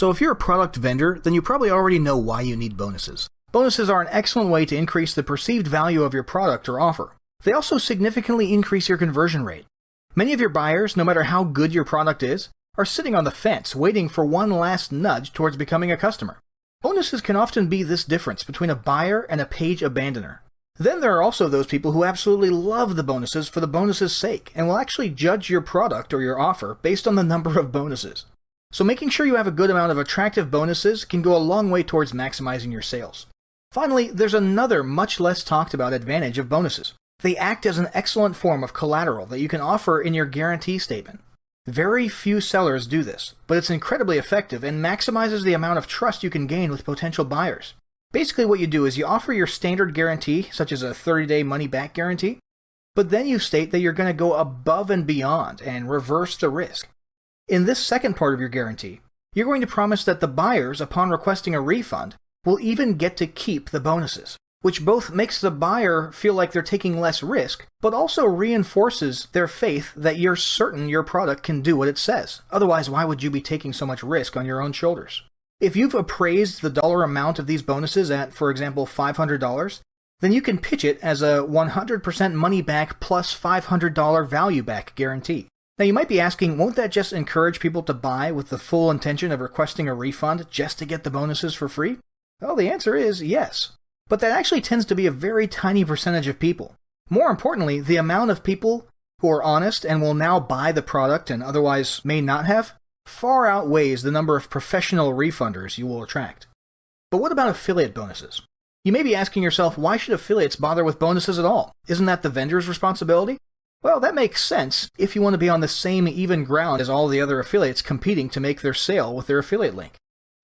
So if you're a product vendor, then you probably already know why you need bonuses. Bonuses are an excellent way to increase the perceived value of your product or offer. They also significantly increase your conversion rate. Many of your buyers, no matter how good your product is, are sitting on the fence waiting for one last nudge towards becoming a customer. Bonuses can often be this difference between a buyer and a page abandoner. Then there are also those people who absolutely love the bonuses for the bonus's sake and will actually judge your product or your offer based on the number of bonuses. So making sure you have a good amount of attractive bonuses can go a long way towards maximizing your sales. Finally, there's another much less talked about advantage of bonuses. They act as an excellent form of collateral that you can offer in your guarantee statement. Very few sellers do this, but it's incredibly effective and maximizes the amount of trust you can gain with potential buyers. Basically what you do is you offer your standard guarantee, such as a 30-day money-back guarantee, but then you state that you're going to go above and beyond and reverse the risk. In this second part of your guarantee, you're going to promise that the buyers, upon requesting a refund, will even get to keep the bonuses, which both makes the buyer feel like they're taking less risk, but also reinforces their faith that you're certain your product can do what it says. Otherwise, why would you be taking so much risk on your own shoulders? If you've appraised the dollar amount of these bonuses at, for example, $500, then you can pitch it as a 100% money back plus $500 value back guarantee. Now you might be asking, won't that just encourage people to buy with the full intention of requesting a refund just to get the bonuses for free? Well, the answer is yes. But that actually tends to be a very tiny percentage of people. More importantly, the amount of people who are honest and will now buy the product and otherwise may not have, far outweighs the number of professional refunders you will attract. But what about affiliate bonuses? You may be asking yourself, why should affiliates bother with bonuses at all? Isn't that the vendor's responsibility? Well, that makes sense if you want to be on the same even ground as all the other affiliates competing to make their sale with their affiliate link.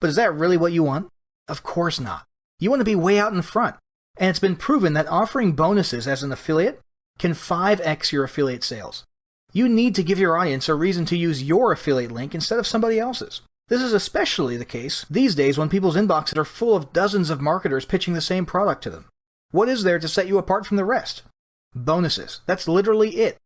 But is that really what you want? Of course not. You want to be way out in front. And it's been proven that offering bonuses as an affiliate can 5x your affiliate sales. You need to give your audience a reason to use your affiliate link instead of somebody else's. This is especially the case these days when people's inboxes are full of dozens of marketers pitching the same product to them. What is there to set you apart from the rest? Bonuses. That's literally it.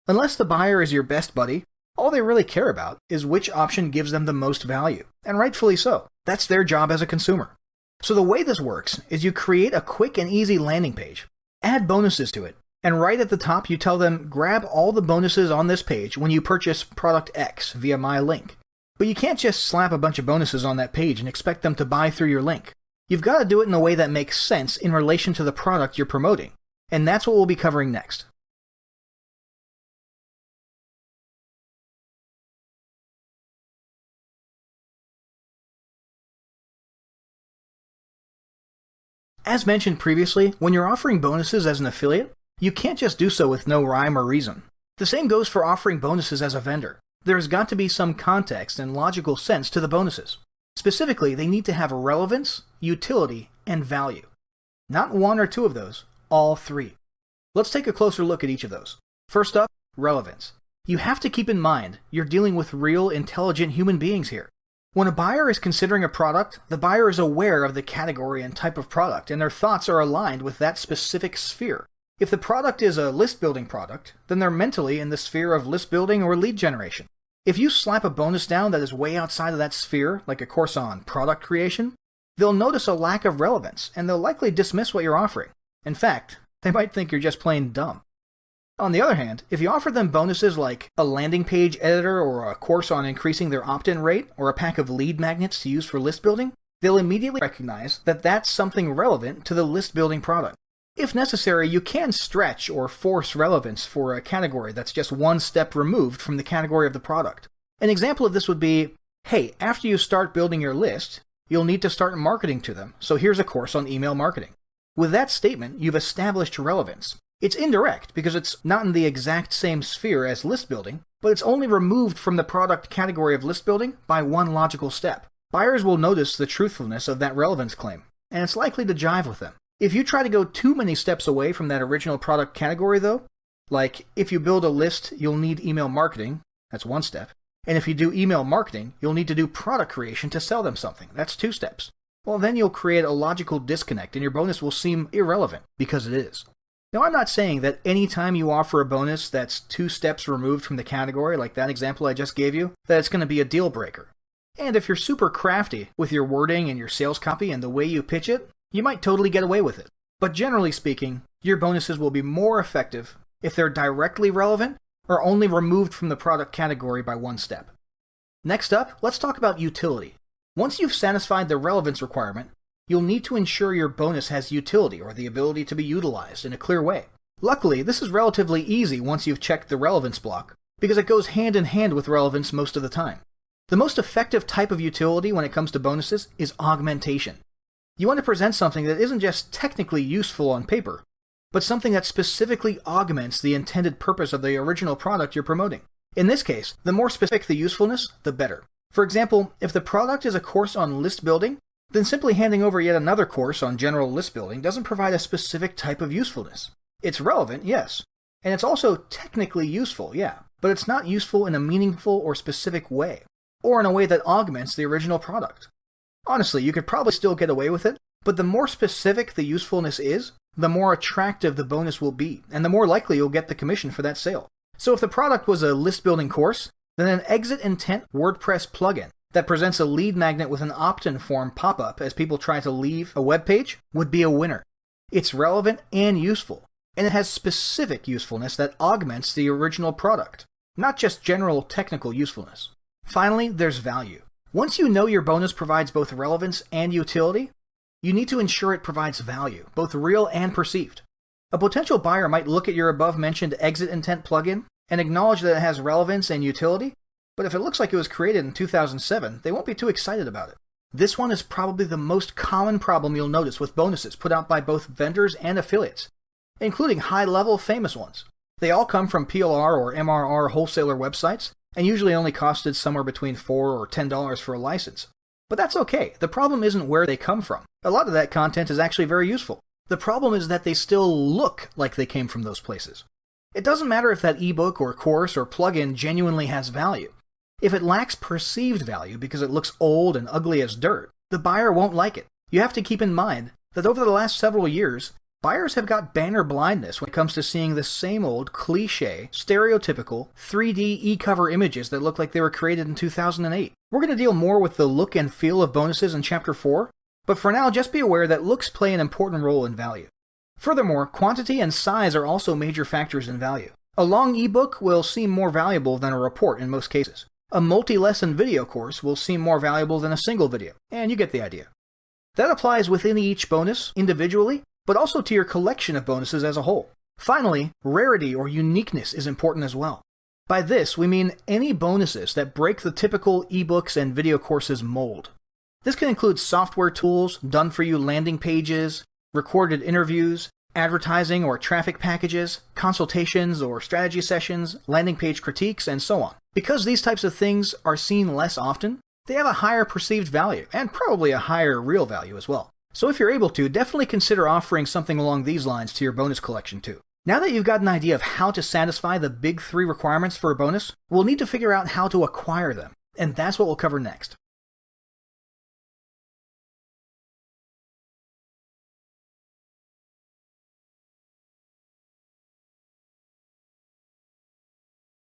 Unless the buyer is your best buddy, all they really care about is which option gives them the most value. And rightfully so. That's their job as a consumer. So the way this works is you create a quick and easy landing page, add bonuses to it, and right at the top you tell them, grab all the bonuses on this page when you purchase product X via my link. But you can't just slap a bunch of bonuses on that page and expect them to buy through your link. You've got to do it in a way that makes sense in relation to the product you're promoting. And that's what we'll be covering next. As mentioned previously, when you're offering bonuses as an affiliate, you can't just do so with no rhyme or reason. The same goes for offering bonuses as a vendor. There's got to be some context and logical sense to the bonuses. Specifically, they need to have relevance, utility, and value. Not one or two of those, all three. Let's take a closer look at each of those. First up, relevance. You have to keep in mind you're dealing with real, intelligent human beings here. When a buyer is considering a product, the buyer is aware of the category and type of product, and their thoughts are aligned with that specific sphere. If the product is a list-building product, then they're mentally in the sphere of list-building or lead generation. If you slap a bonus down that is way outside of that sphere, like a course on product creation, they'll notice a lack of relevance, and they'll likely dismiss what you're offering. In fact, they might think you're just plain dumb. On the other hand, if you offer them bonuses like a landing page editor or a course on increasing their opt-in rate or a pack of lead magnets to use for list building, they'll immediately recognize that that's something relevant to the list building product. If necessary, you can stretch or force relevance for a category that's just one step removed from the category of the product. An example of this would be, hey, after you start building your list, you'll need to start marketing to them, so here's a course on email marketing. With that statement, you've established relevance. It's indirect because it's not in the exact same sphere as list building, but it's only removed from the product category of list building by one logical step. Buyers will notice the truthfulness of that relevance claim, and it's likely to jive with them. If you try to go too many steps away from that original product category though, like if you build a list, you'll need email marketing, that's one step, and if you do email marketing, you'll need to do product creation to sell them something, that's two steps. Well, then you'll create a logical disconnect and your bonus will seem irrelevant, because it is. Now, I'm not saying that any time you offer a bonus that's two steps removed from the category, like that example I just gave you, that it's going to be a deal breaker. And if you're super crafty with your wording and your sales copy and the way you pitch it, you might totally get away with it. But generally speaking, your bonuses will be more effective if they're directly relevant or only removed from the product category by one step. Next up, let's talk about utility. Once you've satisfied the relevance requirement, you'll need to ensure your bonus has utility or the ability to be utilized in a clear way. Luckily, this is relatively easy once you've checked the relevance block, because it goes hand in hand with relevance most of the time. The most effective type of utility when it comes to bonuses is augmentation. You want to present something that isn't just technically useful on paper, but something that specifically augments the intended purpose of the original product you're promoting. In this case, the more specific the usefulness, the better. For example, if the product is a course on list building, then simply handing over yet another course on general list building doesn't provide a specific type of usefulness. It's relevant, yes, and it's also technically useful, yeah, but it's not useful in a meaningful or specific way, or in a way that augments the original product. Honestly, you could probably still get away with it, but the more specific the usefulness is, the more attractive the bonus will be, and the more likely you'll get the commission for that sale. So if the product was a list-building course, then an exit intent WordPress plugin that presents a lead magnet with an opt-in form pop-up as people try to leave a web page would be a winner. It's relevant and useful, and it has specific usefulness that augments the original product, not just general technical usefulness. Finally, there's value. Once you know your bonus provides both relevance and utility, you need to ensure it provides value, both real and perceived. A potential buyer might look at your above-mentioned exit intent plugin and acknowledge that it has relevance and utility, but if it looks like it was created in 2007, they won't be too excited about it. This one is probably the most common problem you'll notice with bonuses put out by both vendors and affiliates, including high-level famous ones. They all come from PLR or MRR wholesaler websites, and usually only costed somewhere between $4 or $10 for a license. But that's okay. The problem isn't where they come from. A lot of that content is actually very useful. The problem is that they still look like they came from those places. It doesn't matter if that ebook or course or plugin genuinely has value. If it lacks perceived value because it looks old and ugly as dirt, the buyer won't like it. You have to keep in mind that over the last several years, buyers have got banner blindness when it comes to seeing the same old, cliché, stereotypical 3D e-cover images that look like they were created in 2008. We're going to deal more with the look and feel of bonuses in Chapter 4, but for now just be aware that looks play an important role in value. Furthermore, quantity and size are also major factors in value. A long ebook will seem more valuable than a report in most cases. A multi-lesson video course will seem more valuable than a single video, and you get the idea. That applies within each bonus, individually, but also to your collection of bonuses as a whole. Finally, rarity or uniqueness is important as well. By this, we mean any bonuses that break the typical ebooks and video courses mold. This can include software tools, done-for-you landing pages, recorded interviews, advertising or traffic packages, consultations or strategy sessions, landing page critiques, and so on. Because these types of things are seen less often, they have a higher perceived value, and probably a higher real value as well. So if you're able to, definitely consider offering something along these lines to your bonus collection too. Now that you've got an idea of how to satisfy the big 3 requirements for a bonus, we'll need to figure out how to acquire them, and that's what we'll cover next.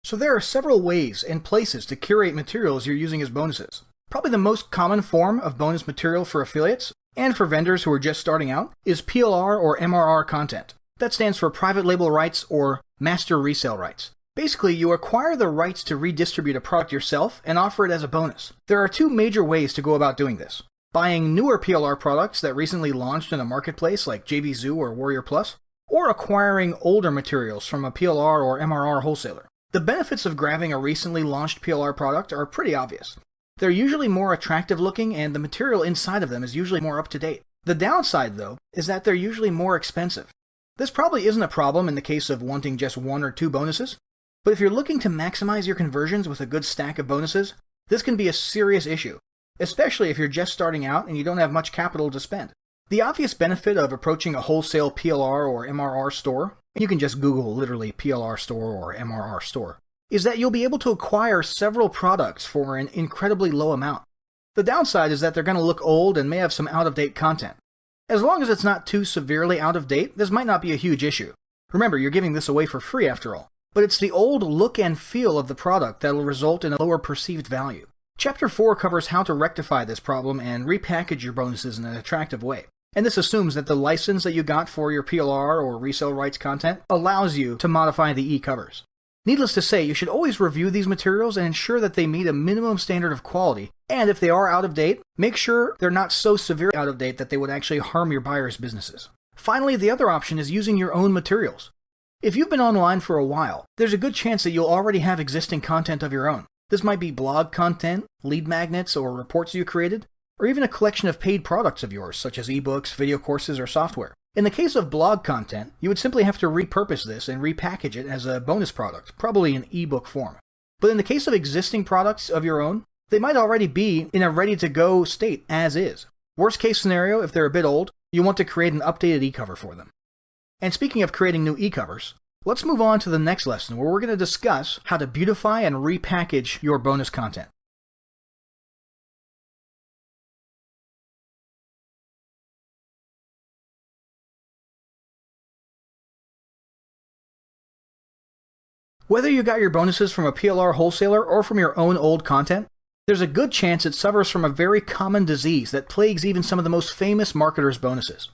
So there are several ways and places to curate materials you're using as bonuses. Probably the most common form of bonus material for affiliates, and for vendors who are just starting out, is PLR or MRR content. That stands for private label rights or master resale rights. Basically, you acquire the rights to redistribute a product yourself and offer it as a bonus. There are 2 major ways to go about doing this. Buying newer PLR products that recently launched in a marketplace like JVZoo or Warrior Plus, or acquiring older materials from a PLR or MRR wholesaler. The benefits of grabbing a recently launched PLR product are pretty obvious. They're usually more attractive looking, and the material inside of them is usually more up to date. The downside, though, is that they're usually more expensive. This probably isn't a problem in the case of wanting just 1 or 2 bonuses, but if you're looking to maximize your conversions with a good stack of bonuses, this can be a serious issue, especially if you're just starting out and you don't have much capital to spend. The obvious benefit of approaching a wholesale PLR or MRR store, and you can just Google literally PLR store or MRR store, is that you'll be able to acquire several products for an incredibly low amount. The downside is that they're going to look old and may have some out-of-date content. As long as it's not too severely out of date, this might not be a huge issue. Remember, you're giving this away for free after all. But it's the old look and feel of the product that'll result in a lower perceived value. Chapter 4 covers how to rectify this problem and repackage your bonuses in an attractive way. And this assumes that the license that you got for your PLR or resale rights content allows you to modify the e-covers. Needless to say, you should always review these materials and ensure that they meet a minimum standard of quality, and if they are out of date, make sure they're not so severely out of date that they would actually harm your buyers' businesses. Finally, the other option is using your own materials. If you've been online for a while, there's a good chance that you'll already have existing content of your own. This might be blog content, lead magnets, or reports you created, or even a collection of paid products of yours, such as ebooks, video courses, or software. In the case of blog content, you would simply have to repurpose this and repackage it as a bonus product, probably in ebook form. But in the case of existing products of your own, they might already be in a ready-to-go state as is. Worst case scenario, if they're a bit old, you want to create an updated e-cover for them. And speaking of creating new e-covers, let's move on to the next lesson where we're going to discuss how to beautify and repackage your bonus content. Whether you got your bonuses from a PLR wholesaler or from your own old content, there's a good chance it suffers from a very common disease that plagues even some of the most famous marketers' bonuses: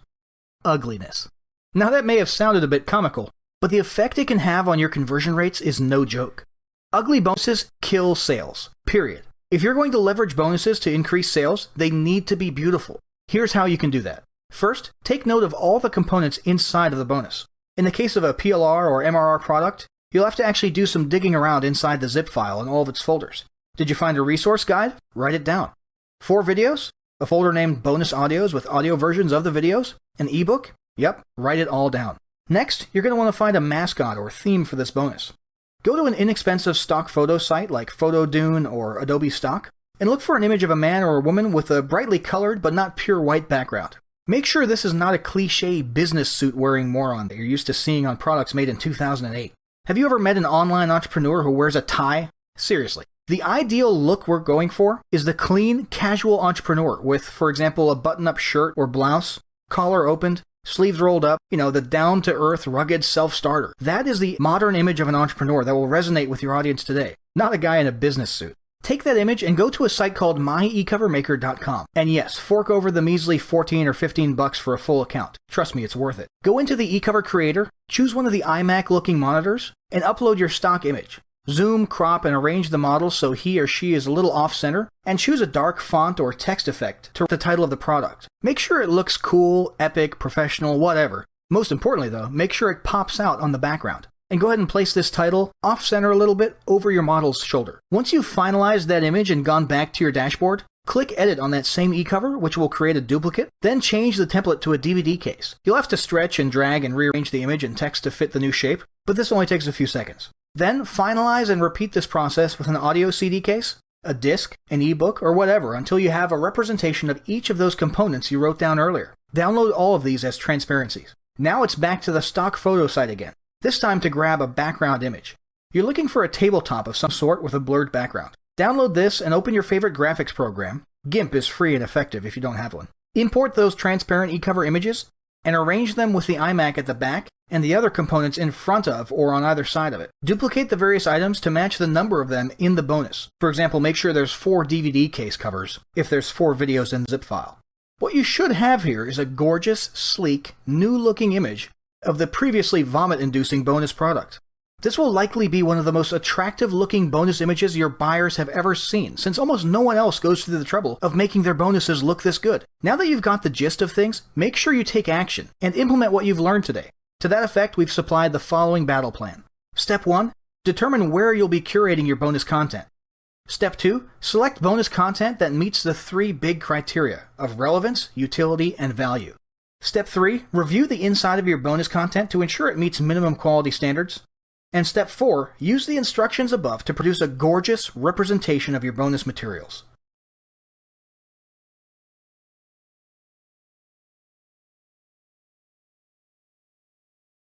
ugliness. Now that may have sounded a bit comical, but the effect it can have on your conversion rates is no joke. Ugly bonuses kill sales, period. If you're going to leverage bonuses to increase sales, they need to be beautiful. Here's how you can do that. First, take note of all the components inside of the bonus. In the case of a PLR or MRR product, you'll have to actually do some digging around inside the zip file and all of its folders. Did you find a resource guide? Write it down. 4 videos? A folder named Bonus Audios with audio versions of the videos? An ebook? Yep, write it all down. Next, you're going to want to find a mascot or theme for this bonus. Go to an inexpensive stock photo site like PhotoDune or Adobe Stock, and look for an image of a man or a woman with a brightly colored but not pure white background. Make sure this is not a cliché business suit wearing moron that you're used to seeing on products made in 2008. Have you ever met an online entrepreneur who wears a tie? Seriously. The ideal look we're going for is the clean, casual entrepreneur with, for example, a button-up shirt or blouse, collar opened, sleeves rolled up, the down-to-earth, rugged self-starter. That is the modern image of an entrepreneur that will resonate with your audience today, not a guy in a business suit. Take that image and go to a site called myecovermaker.com. And yes, fork over the measly $14 or $15 for a full account. Trust me, it's worth it. Go into the eCover creator, choose one of the iMac-looking monitors, and upload your stock image. Zoom, crop, and arrange the model so he or she is a little off-center, and choose a dark font or text effect to the title of the product. Make sure it looks cool, epic, professional, whatever. Most importantly though, make sure it pops out on the background. And go ahead and place this title off-center a little bit over your model's shoulder. Once you've finalized that image and gone back to your dashboard, click Edit on that same e-cover, which will create a duplicate, then change the template to a DVD case. You'll have to stretch and drag and rearrange the image and text to fit the new shape, but this only takes a few seconds. Then finalize and repeat this process with an audio CD case, a disc, an ebook, or whatever until you have a representation of each of those components you wrote down earlier. Download all of these as transparencies. Now it's back to the stock photo site again. This time to grab a background image. You're looking for a tabletop of some sort with a blurred background. Download this and open your favorite graphics program. GIMP is free and effective if you don't have one. Import those transparent e-cover images and arrange them with the iMac at the back and the other components in front of or on either side of it. Duplicate the various items to match the number of them in the bonus. For example, make sure there's 4 DVD case covers if there's 4 videos in the zip file. What you should have here is a gorgeous, sleek, new-looking image of the previously vomit-inducing bonus product. This will likely be one of the most attractive-looking bonus images your buyers have ever seen, since almost no one else goes through the trouble of making their bonuses look this good. Now that you've got the gist of things, make sure you take action and implement what you've learned today. To that effect, we've supplied the following battle plan. Step 1. Determine where you'll be curating your bonus content. Step 2. Select bonus content that meets the 3 big criteria of relevance, utility, and value. Step 3. Review the inside of your bonus content to ensure it meets minimum quality standards. And Step 4. Use the instructions above to produce a gorgeous representation of your bonus materials.